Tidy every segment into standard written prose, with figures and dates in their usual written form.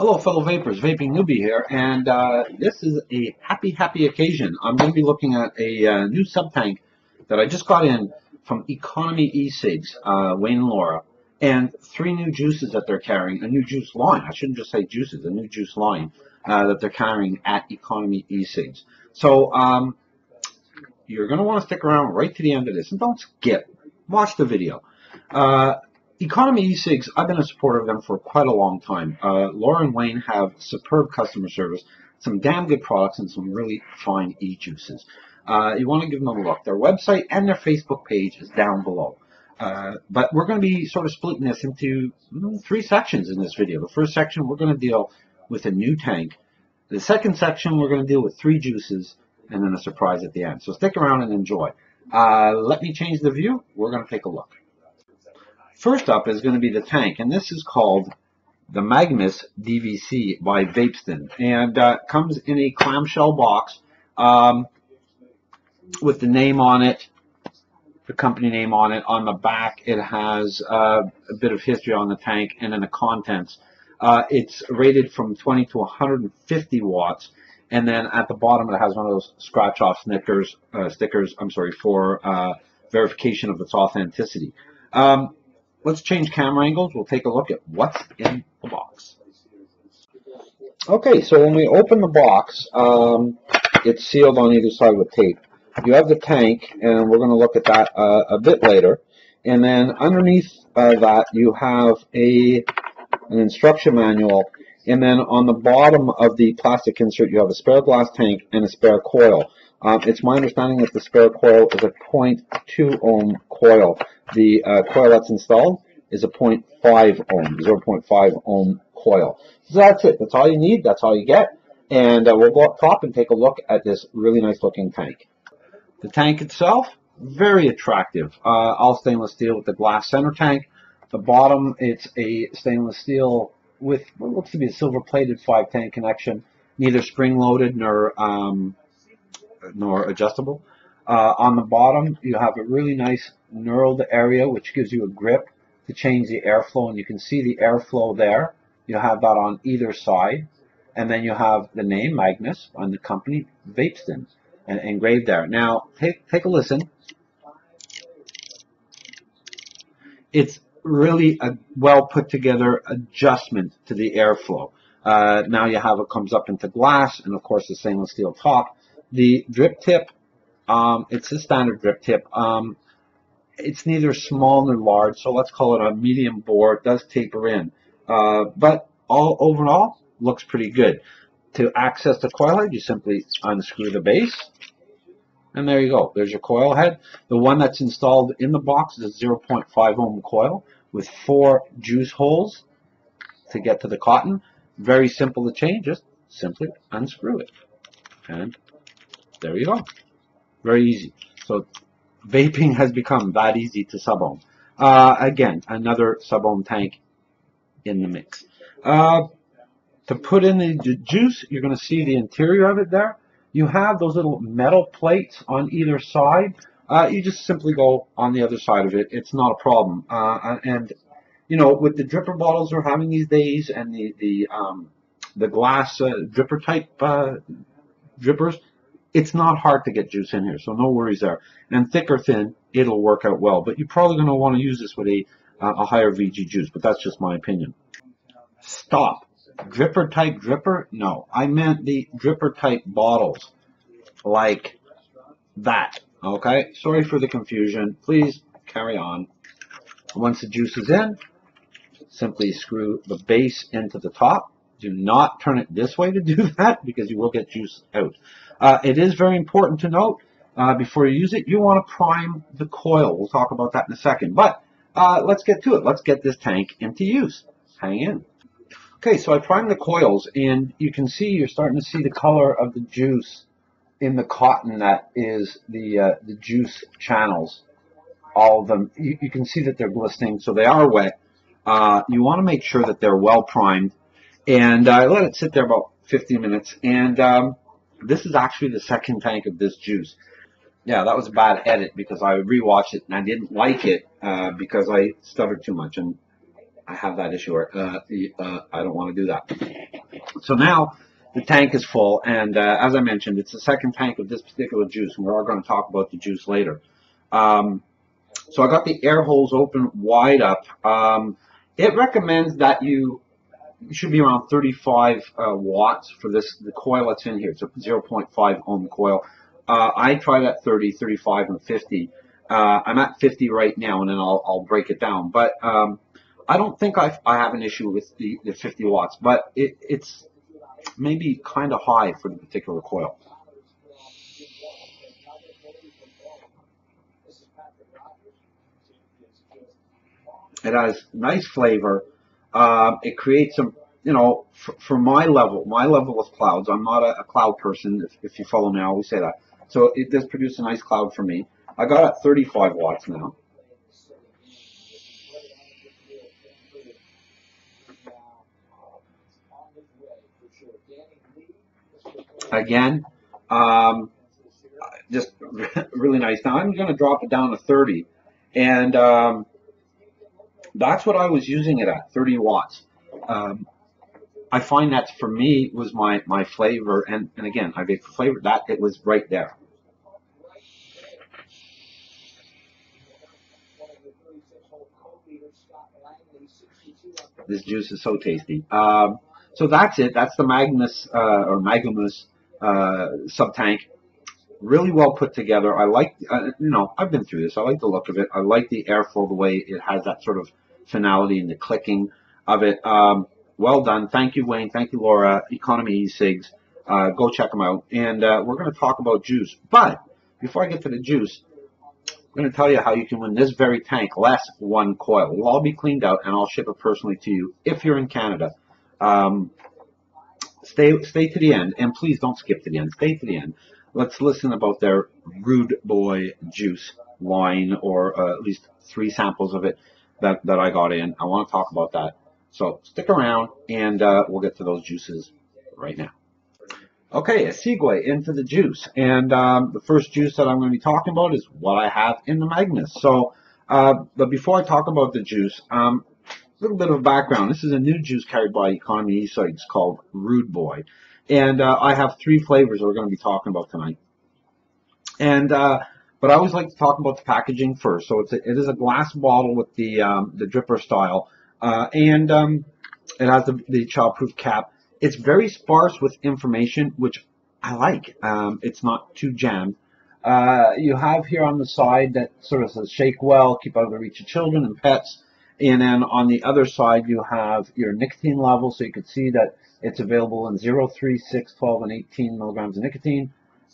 Hello, fellow vapors. Vaping newbie here, and this is a happy occasion. I'm going to be looking at a new sub tank that I just got in from Economy Ecigs, Wayne and Laura, and 3 new juices that they're carrying. A new juice line. I shouldn't just say juices. A new juice line that they're carrying at Economy Ecigs. So you're going to want to stick around right to the end of this, and don't skip. Watch the video. Economy Ecigs, I've been a supporter of them for quite a long time. Laura and Wayne have superb customer service, some damn good products, and some really fine e-juices. You want to give them a look. Their website and their Facebook page is down below. But we're going to be sort of splitting this into 3 sections in this video. The first section, we're going to deal with a new tank. The second section, we're going to deal with 3 juices, and then a surprise at the end. So stick around and enjoy. Let me change the view. We're going to take a look. First up is going to be the tank, and this is called the Magamus DVC by Vapeston, and comes in a clamshell box with the name on it, the company name on it. On the back, it has a bit of history on the tank, and then the contents. It's rated from 20 to 150 watts, and then at the bottom it has one of those scratch-off stickers. For verification of its authenticity. Let's change camera angles. We'll take a look at what's in the box. Okay, so when we open the box, it's sealed on either side with tape. You have the tank, and we're going to look at that a bit later. And then underneath that, you have an instruction manual. And then on the bottom of the plastic insert, you have a spare glass tank and a spare coil. It's my understanding that the spare coil is a 0.2 ohm coil. The coil that's installed is a 0.5 ohm, 0.5 ohm coil. So that's it. That's all you need. That's all you get. And we'll go up top and take a look at this really nice looking tank. The tank itself, very attractive. All stainless steel with the glass center tank. The bottom, it's a stainless steel with what looks to be a silver plated 510 connection, neither spring loaded nor adjustable. On the bottom, you have a really nice knurled area, which gives you a grip to change the airflow, and you can see the airflow there. You have that on either side, and then you have the name Magnus on the company Vapeston engraved there. Now, take a listen. It's really a well put together adjustment to the airflow. Now you have it comes up into glass, and of course the stainless steel top. The drip tip, it's a standard drip tip. It's neither small nor large, so let's call it a medium bore. It does taper in, but overall looks pretty good. To access the coil head, you simply unscrew the base, and there you go. There's your coil head. The one that's installed in the box is a 0.5 ohm coil with 4 juice holes to get to the cotton. Very simple to change. Just simply unscrew it, and there you go. Very easy. So vaping has become that easy to sub-ohm. Again, another sub-ohm tank in the mix. To put in the juice, you're going to see the interior of it there. You have those little metal plates on either side. You just simply go on the other side of it. It's not a problem. And you know, with the dripper bottles we're having these days, and the glass dripper type drippers, it's not hard to get juice in here, so no worries there. And thick or thin, it'll work out well. But you're probably going to want to use this with a higher VG juice, but that's just my opinion. Stop. Dripper type dripper? No, I meant the dripper type bottles, like that. Okay, sorry for the confusion. Please carry on. Once the juice is in, simply screw the base into the top. Do not turn it this way to do that, because you will get juice out. It is very important to note, before you use it, you want to prime the coil. We'll talk about that in a second. But let's get to it. Let's get this tank into use. Hang in. Okay, so I primed the coils, and you can see, you're starting to see the color of the juice in the cotton that is the juice channels. All of them, you can see that they're glistening, so they are wet. You want to make sure that they're well primed, and I let it sit there about 50 minutes, and this is actually the second tank of this juice. Yeah, that was a bad edit, because I rewatched it and I didn't like it because I stuttered too much, and I have that issue where I don't want to do that. So now the tank is full, and as I mentioned, it's the second tank of this particular juice, and we're going to talk about the juice later. So I got the air holes open wide up. It recommends that you should be around 35 watts for this, the coil that's in here. It's a 0.5 ohm coil. I tried at 30, 35, and 50. I'm at 50 right now, and then I'll break it down. But I don't think I have an issue with the 50 watts, but it's maybe kind of high for the particular coil. It has nice flavor. It creates some, you know, for my level of clouds. I'm not a cloud person. If you follow me, I always say that. So it does produce a nice cloud for me. I got it at 35 watts now. Again, just really nice. Now I'm going to drop it down to 30, and that's what I was using it at, 30 watts. I find that for me was my flavor, and again, I vape for flavor, that it was right there. This juice is so tasty. So that's it. That's the Magamus Sub Tank. Really well put together. I like, you know, I've been through this. I like the look of it. I like the airflow, the way it has that sort of finality and the clicking of it. Well done. Thank you, Wayne. Thank you, Laura. Economy Ecigs. Go check them out. And we're going to talk about juice. But before I get to the juice, I'm going to tell you how you can win this very tank, less one coil. It'll all be cleaned out, and I'll ship it personally to you if you're in Canada. Stay to the end, and please don't skip to the end. Stay to the end. Let's listen about their Rude Boy juice line, or at least 3 samples of it that I got in. I want to talk about that. So stick around, and we'll get to those juices right now. Okay, a segue into the juice. And the first juice that I'm going to be talking about is what I have in the Magamus. So, but before I talk about the juice, a little bit of background. This is a new juice carried by Economy Ecigs called Rude Boy. And I have 3 flavors we're going to be talking about tonight. And but I always like to talk about the packaging first. So it is a glass bottle with the dripper style, and it has the childproof cap. It's very sparse with information, which I like. It's not too jammed. You have here on the side that sort of says shake well, keep out of the reach of children and pets. And then on the other side, you have your nicotine level. So you can see that it's available in 0, 3, 6, 12, and 18 milligrams of nicotine.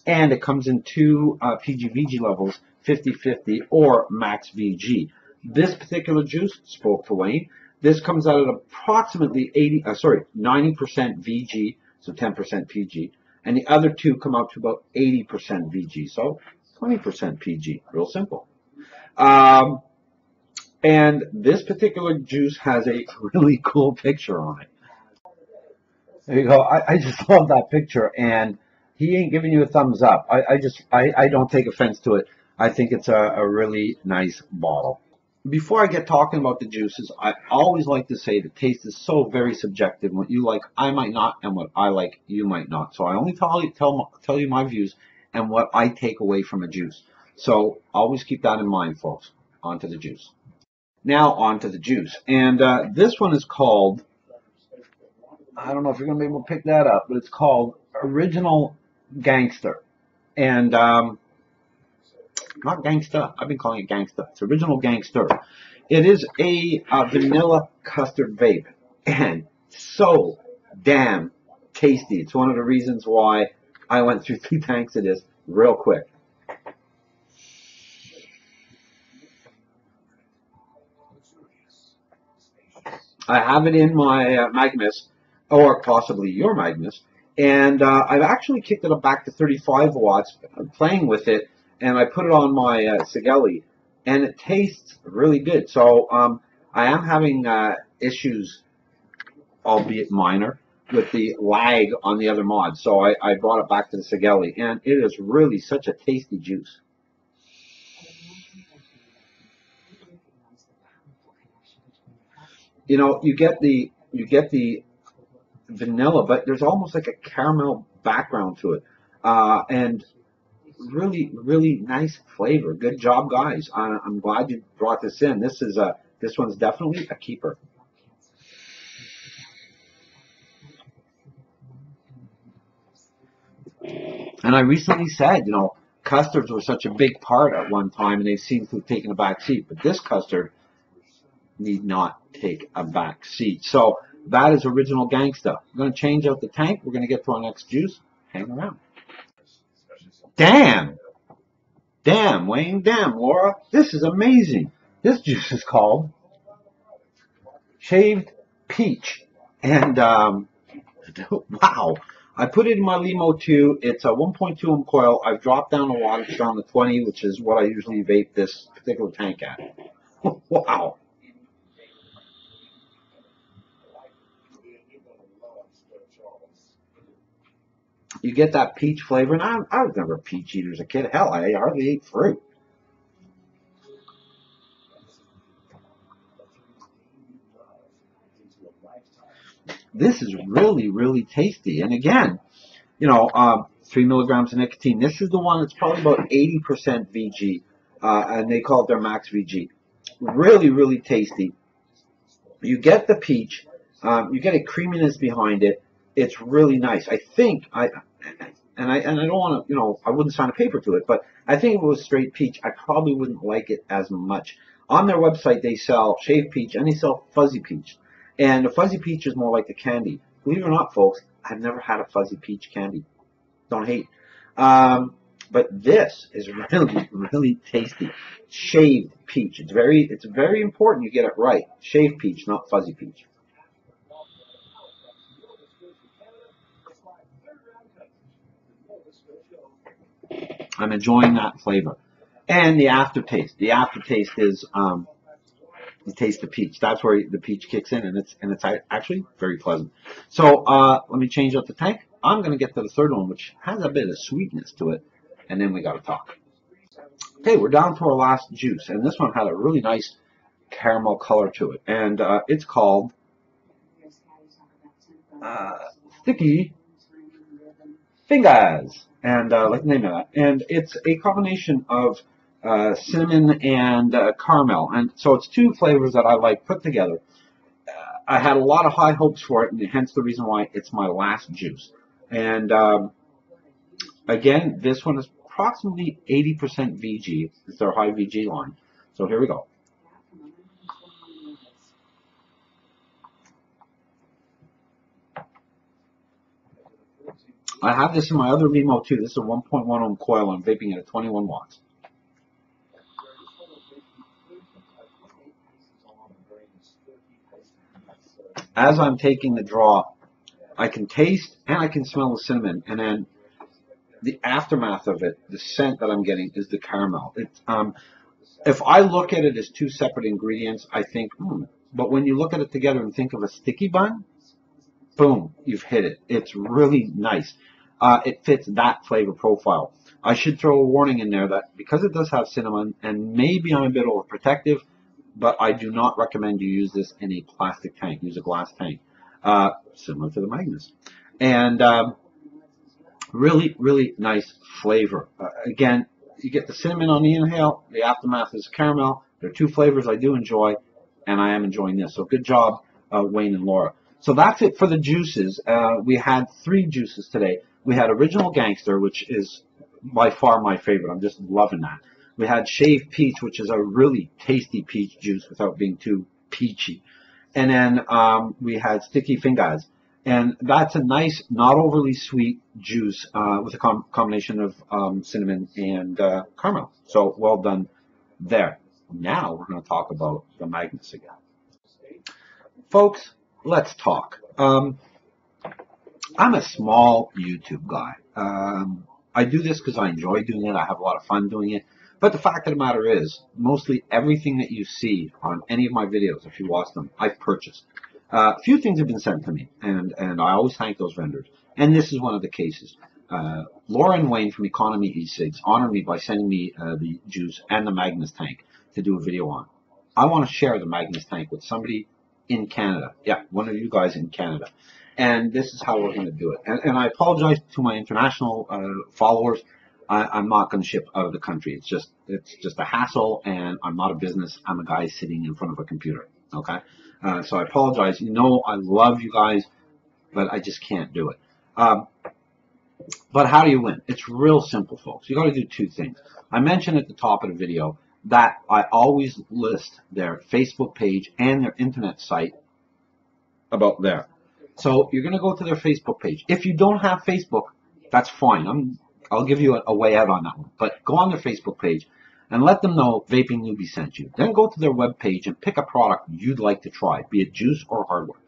And it comes in 2 PG-VG levels, 50-50 or max VG. This particular juice, spoke for Wayne, this comes out at approximately 90% VG, so 10% PG, and the other 2 come out to about 80% VG, so 20% PG. Real simple. And this particular juice has a really cool picture on it. There you go. I just love that picture, and he ain't giving you a thumbs up. I don't take offense to it. I think it's a really nice bottle. Before I get talking about the juices, I always like to say the taste is so very subjective. What you like, I might not, and what I like, you might not. So I only tell you my views and what I take away from a juice. So always keep that in mind, folks. On to the juice. Now on to the juice. And this one is called, I don't know if you're going to be able to pick that up, but it's called Original Gangster. And not gangsta. I've been calling it gangsta. It's Original Gangster. It is a vanilla custard vape, and so damn tasty. It's one of the reasons why I went through 3 tanks of this real quick. I have it in my Magamus, or possibly your Magamus, and I've actually kicked it up back to 35 watts, playing with it, and I put it on my Sigeli, and it tastes really good. So I am having issues, albeit minor, with the lag on the other mod. So I brought it back to the Sigeli, and it is really such a tasty juice. You know, you get the vanilla, but there's almost like a caramel background to it, and really, really nice flavor. Good job, guys. I'm glad you brought this in. This one's definitely a keeper. And I recently said, custards were such a big part at one time, and they seem to have taken a back seat. But this custard need not take a back seat. So that is original gangsta. I'm going to change out the tank. We're going to get to our next juice. Hang around. Damn! Damn, Wayne. Damn, Laura. This is amazing. This juice is called Shaved Peach. And, wow. I put it in my Limo 2. It's a 1.2 ohm coil. I've dropped down a wattage down to 20, which is what I usually vape this particular tank at. Wow. You get that peach flavor, and I was never a peach eater as a kid. Hell, I hardly ate fruit. This is really, really tasty. And again, 3 milligrams of nicotine. This is the one that's probably about 80% VG, and they call it their max VG. Really, really tasty. You get the peach, you get a creaminess behind it. It's really nice. I think I don't want to, I wouldn't sign a paper to it, but I think if it was straight peach, I probably wouldn't like it as much. On their website, they sell shaved peach and they sell fuzzy peach, and the fuzzy peach is more like the candy. Believe it or not, folks, I've never had a fuzzy peach candy. Don't hate. But this is really, really tasty. Shaved peach. It's very important you get it right. Shaved peach, not fuzzy peach. I'm enjoying that flavor. And the aftertaste. The aftertaste is you taste the peach. That's where the peach kicks in, and it's actually very pleasant. So let me change up the tank. I'm going to get to the third one, which has a bit of sweetness to it, and then we got to talk. Okay, we're down to our last juice, and this one had a really nice caramel color to it, and it's called uh, Sticky Fingers, and like the name of that. And it's a combination of cinnamon and caramel, and so it's two flavors that I like put together. I had a lot of high hopes for it, and hence the reason why it's my last juice. And again, this one is approximately 80% VG. It's their high VG line. So here we go. I have this in my other Limo too. This is a 1.1 ohm coil. I'm vaping it at 21 watts. As I'm taking the draw, I can taste and I can smell the cinnamon, and then the aftermath of it, the scent that I'm getting is the caramel. If I look at it as two separate ingredients, I think, but when you look at it together and think of a sticky bun, boom, you've hit it. It's really nice. It fits that flavor profile. I should throw a warning in there that because it does have cinnamon, and maybe I'm a bit overprotective, but I do not recommend you use this in a plastic tank. Use a glass tank, similar to the Magnus. And really, really nice flavor. Again, you get the cinnamon on the inhale. The aftermath is caramel. There are two flavors I do enjoy, and I am enjoying this. So good job, Wayne and Laura. So that's it for the juices. We had 3 juices today. We had Original Gangster, which is by far my favorite. I'm just loving that. We had Shaved Peach, which is a really tasty peach juice without being too peachy. And then we had Sticky Fingers. And that's a nice, not overly sweet juice with a combination of cinnamon and caramel. So well done there. Now we're going to talk about the Magnus again. Folks, let's talk. I'm a small YouTube guy. I do this because I enjoy doing it. I have a lot of fun doing it. But the fact of the matter is, mostly everything that you see on any of my videos, if you watch them, I've purchased. A few things have been sent to me, and I always thank those vendors. And this is one of the cases. Laura and Wayne from Economy Ecigs honored me by sending me the juice and the Magnus tank to do a video on. I want to share the Magnus tank with somebody in Canada. Yeah, one of you guys in Canada. And this is how we're going to do it. And I apologize to my international followers. I'm not going to ship out of the country. It's just a hassle, and I'm not a business. I'm a guy sitting in front of a computer. Okay, so I apologize. You know, I love you guys, but I just can't do it. But how do you win? It's real simple, folks. You got to do two things. I mentioned at the top of the video that I always list their Facebook page and their internet site about there. So you're going to go to their Facebook page. If you don't have Facebook, that's fine. I'll give you a way out on that one. But go on their Facebook page and let them know Vaping Newbie sent you. Then go to their web page and pick a product you'd like to try, be it juice or hardware.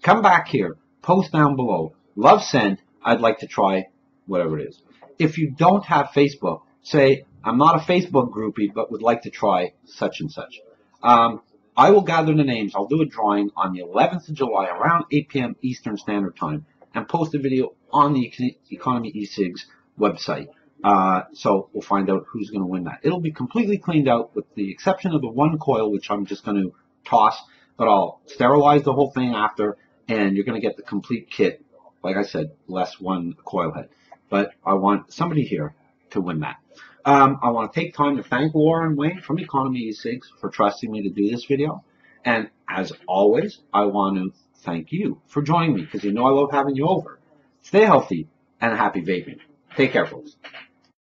Come back here, post down below, love sent, I'd like to try whatever it is. If you don't have Facebook, say, I'm not a Facebook groupie, but would like to try such and such. I will gather the names. I'll do a drawing on the 11th of July around 8 p.m. Eastern Standard Time and post a video on the Economy Ecigs website. So we'll find out who's going to win that. It'll be completely cleaned out with the exception of the one coil, which I'm just going to toss, but I'll sterilize the whole thing after, and you're going to get the complete kit. Like I said, less one coil head. But I want somebody here to win that. I want to take time to thank Laura and Wayne from Economy Ecigs for trusting me to do this video. And as always, I want to thank you for joining me because you know I love having you over. Stay healthy and happy vaping. Take care, folks.